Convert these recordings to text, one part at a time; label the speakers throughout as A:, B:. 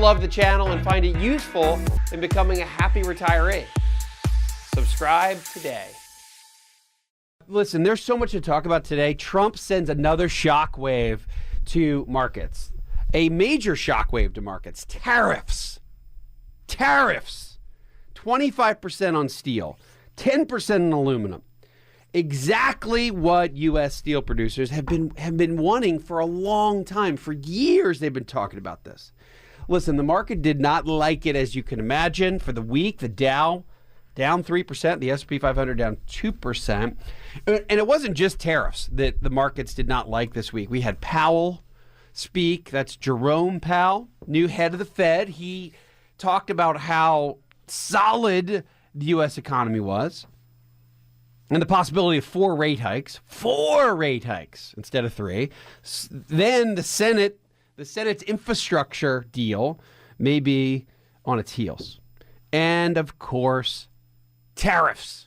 A: love the channel and find it useful in becoming a happy retiree. Subscribe today. Listen, there's so much to talk about today. Trump sends another shockwave to markets. A major shockwave to markets. Tariffs. 25% on steel, 10% on aluminum. Exactly what U.S. steel producers have been wanting for a long time. For years, they've been talking about this. Listen, the market did not like it, as you can imagine. For the week, the Dow down 3%, the S&P 500 down 2%. And it wasn't just tariffs that the markets did not like this week. We had Powell speak. That's Jerome Powell, new head of the Fed. He talked about how solid the U.S. economy was and the possibility of 4 rate hikes instead of 3. Then the Senate's infrastructure deal may be on its heels. And, of course, tariffs.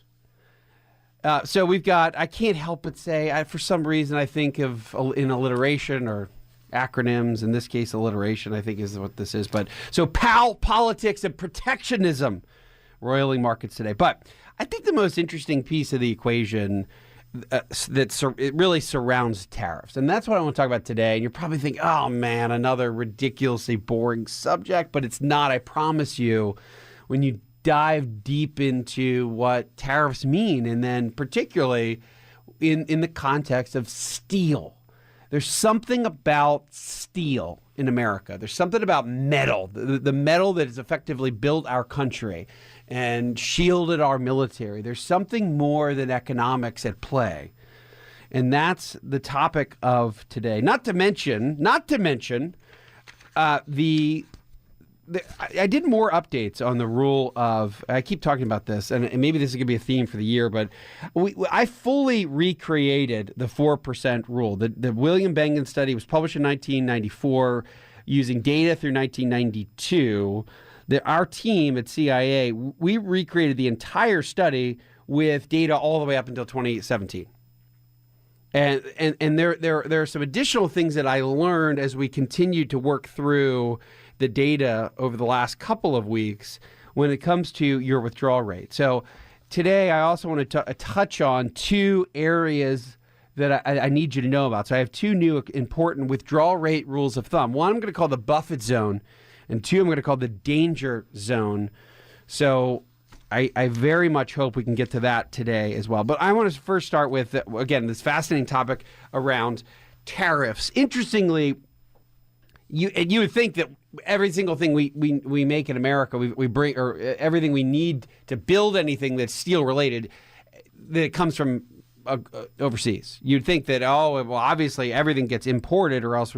A: So we've got, I can't help but say, for some reason, I think of in alliteration or acronyms. In this case, alliteration, I think is what this is. But so politics and protectionism roiling markets today. But I think the most interesting piece of the equation it really surrounds tariffs. And that's what I want to talk about today. And you're probably thinking, oh, man, another ridiculously boring subject. But it's not. I promise you, when you dive deep into what tariffs mean, and then particularly in the context of steel. There's something about steel in America. There's something about metal, the metal that has effectively built our country and shielded our military. There's something more than economics at play. And that's the topic of today. Not to mention, I did more updates on the rule of, I keep talking about this, and maybe this is going to be a theme for the year, but I fully recreated the 4% rule. The William Bengen study was published in 1994 using data through 1992. Our team at CIA, we recreated the entire study with data all the way up until 2017. And there are some additional things that I learned as we continued to work through the data over the last couple of weeks when it comes to your withdrawal rate. So today I also want to touch on 2 areas that I need you to know about. So I have 2 new important withdrawal rate rules of thumb. One I'm going to call the Buffett zone, and 2 I'm going to call the danger zone. So I very much hope we can get to that today as well. But I want to first start with, again, this fascinating topic around tariffs. Interestingly, you would think that every single thing we make in America, we bring, or everything we need to build anything that's steel related, that comes from overseas. You'd think that, obviously everything gets imported, or else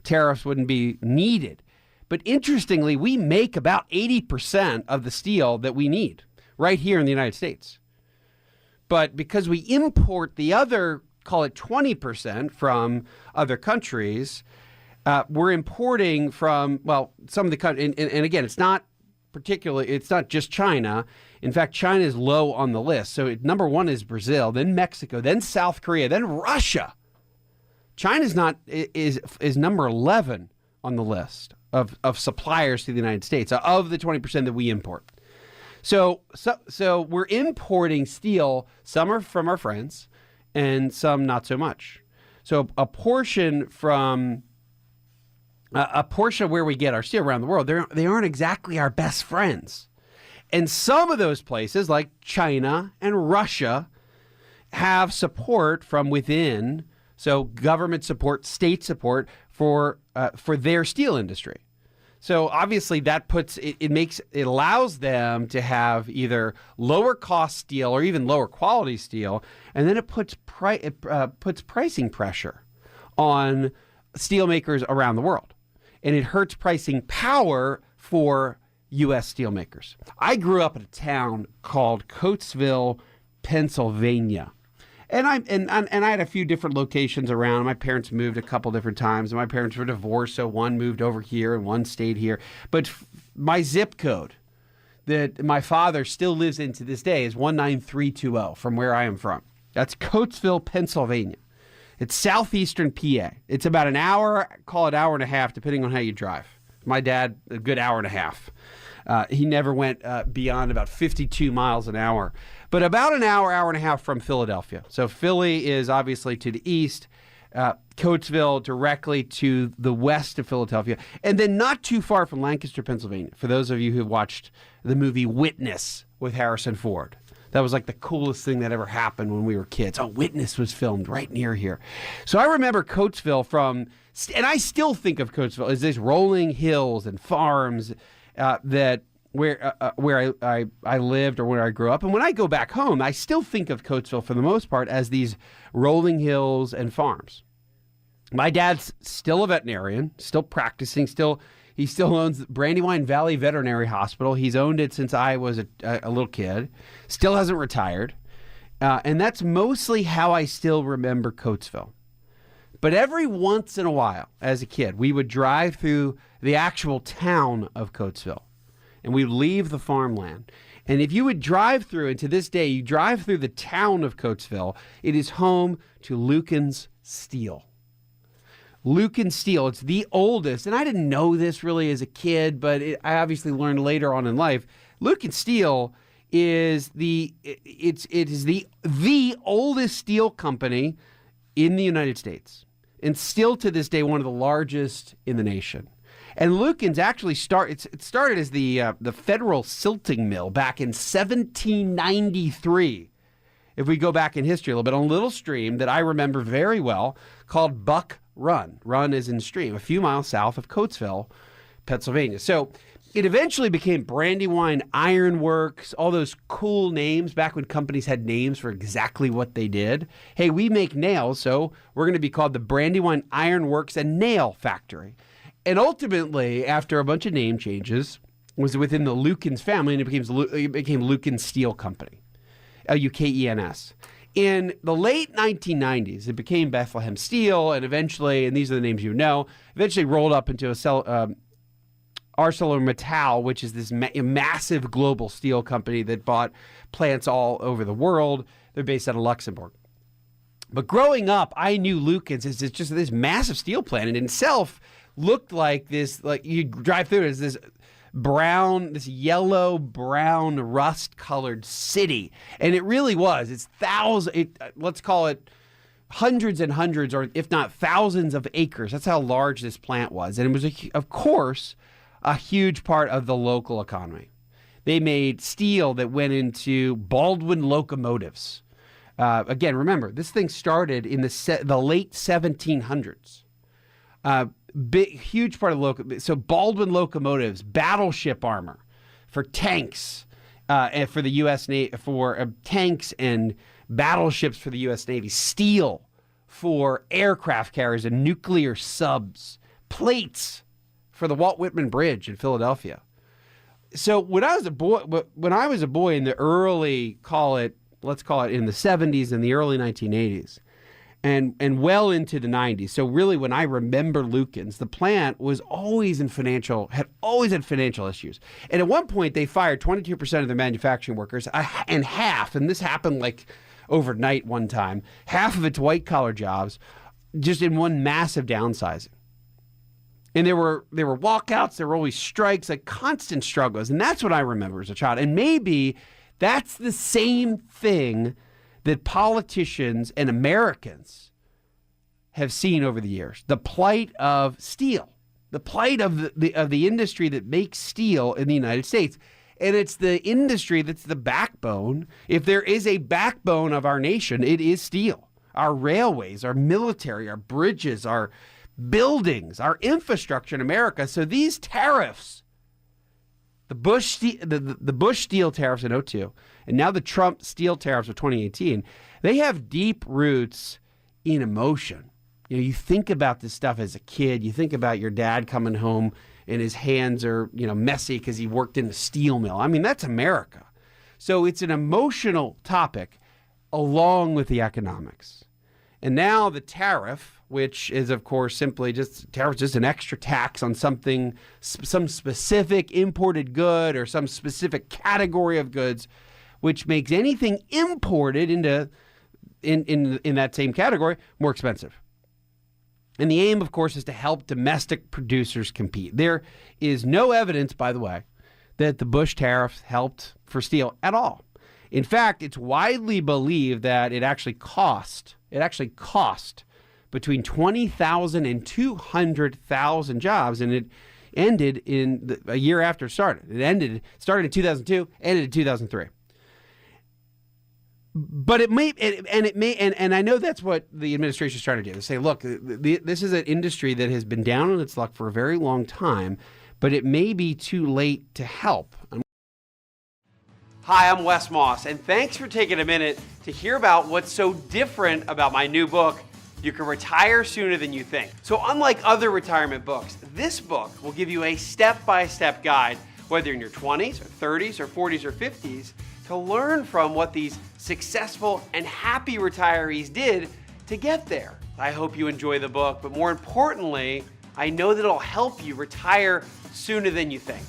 A: tariffs wouldn't be needed. But interestingly, we make about 80% of the steel that we need right here in the United States. But because we import the other, call it 20% from other countries, we're importing from, some of the countries, and again, it's not just China. In fact, China is low on the list. So number 1 is Brazil, then Mexico, then South Korea, then Russia. China's is number 11 on the list of suppliers to the United States, of the 20% that we import. So we're importing steel. Some are from our friends and some not so much. So a portion of where we get our steel around the world, they aren't exactly our best friends. And some of those places, like China and Russia, have support from within, so government support, state support for their steel industry. So obviously that it allows them to have either lower cost steel or even lower quality steel, and then it puts pricing pressure on steelmakers around the world. And it hurts pricing power for U.S. steelmakers. I grew up in a town called Coatesville, Pennsylvania. And I had a few different locations around. My parents moved a couple different times, and my parents were divorced, so one moved over here and one stayed here. But my zip code that my father still lives in to this day is 19320 from where I am from. That's Coatesville, Pennsylvania. It's southeastern PA. It's about an hour, call it hour and a half, depending on how you drive My dad, a good hour and a half. He never went beyond about 52 miles an hour, but about an hour, hour and a half from Philadelphia. So Philly is obviously to the east, Coatesville directly to the west of Philadelphia, and then not too far from Lancaster, Pennsylvania. For those of you who watched the movie Witness with Harrison Ford, that was like the coolest thing that ever happened when we were kids. Oh, Witness was filmed right near here. So I remember Coatesville and I still think of Coatesville as these rolling hills and farms where I lived or where I grew up. And when I go back home, I still think of Coatesville for the most part as these rolling hills and farms. My dad's still a veterinarian, still practicing, he still owns Brandywine Valley Veterinary Hospital. He's owned it since I was a little kid. Still hasn't retired. And that's mostly how I still remember Coatesville. But every once in a while, as a kid, we would drive through the actual town of Coatesville. And we'd leave the farmland. And if you would drive through, and to this day, you drive through the town of Coatesville, it is home to Lucan's Steel. Lucan's Steel, it's the oldest, and I didn't know this really as a kid, but I obviously learned later on in life. Lucan's Steel is the oldest steel company in the United States, and still to this day one of the largest in the nation. And Lucan's actually started as the Federal Silting Mill back in 1793. If we go back in history a little bit, on a little stream that I remember very well called Buck Run. Run is in stream, a few miles south of Coatesville, Pennsylvania. So it eventually became Brandywine Iron Works, all those cool names back when companies had names for exactly what they did. Hey, we make nails, so we're going to be called the Brandywine Iron Works and Nail Factory. And ultimately, after a bunch of name changes, was within the Lucan's family, and it became Lucan's Steel Company, Lukens. In the late 1990s, it became Bethlehem Steel, and eventually, and these are the names you know, eventually rolled up into ArcelorMittal, which is this massive global steel company that bought plants all over the world. They're based out of Luxembourg. But growing up, I knew Lucan's as just this massive steel plant, and in itself looked like this, like you drive through it as this yellow brown rust colored city. And it really was. It's let's call it hundreds and hundreds, or if not thousands of acres. That's how large this plant was. And it was, of course, a huge part of the local economy. They made steel that went into Baldwin locomotives. Again, remember, this thing started in the late 1700s. Huge part of so Baldwin locomotives, battleship armor for tanks, and for the U.S. Navy, for tanks and battleships for the U.S. Navy, steel for aircraft carriers and nuclear subs, plates for the Walt Whitman Bridge in Philadelphia. So when I was a boy in the early, let's call it in the 70s and the early 1980s, and well into the 90s. So really, when I remember Lucan's, the plant was always had always had financial issues. And at one point, they fired 22% of their manufacturing workers, and half, and this happened like overnight one time, half of its white-collar jobs, just in one massive downsizing. And there were walkouts, there were always strikes, like constant struggles. And that's what I remember as a child. And maybe that's the same thing that politicians and Americans have seen over the years. The plight of steel, the plight of the industry that makes steel in the United States. And it's the industry that's the backbone. If there is a backbone of our nation, it is steel. Our railways, our military, our bridges, our buildings, our infrastructure in America. So these tariffs, the Bush steel tariffs in 2002, and now the Trump steel tariffs of 2018, they have deep roots in emotion. You know, you think about this stuff as a kid. You think about your dad coming home and his hands are, messy because he worked in a steel mill. I mean, that's America. So it's an emotional topic along with the economics. And now the tariff, which is, of course, simply just an extra tax on something, some specific imported good or some specific category of goods, which makes anything imported in that same category more expensive. And the aim, of course, is to help domestic producers compete. There is no evidence, by the way, that the Bush tariffs helped for steel at all. In fact, it's widely believed that it actually cost between 20,000 and 200,000 jobs, and it ended a year after it started. It started in 2002, ended in 2003. But and I know that's what the administration is trying to do. They say, look, this is an industry that has been down on its luck for a very long time, but it may be too late to help. Hi, I'm Wes Moss, and thanks for taking a minute to hear about what's so different about my new book, You Can Retire Sooner Than You Think. So unlike other retirement books, this book will give you a step-by-step guide, whether you're in your 20s or 30s or 40s or 50s, to learn from what these successful and happy retirees did to get there. I hope you enjoy the book, but more importantly, I know that it'll help you retire sooner than you think.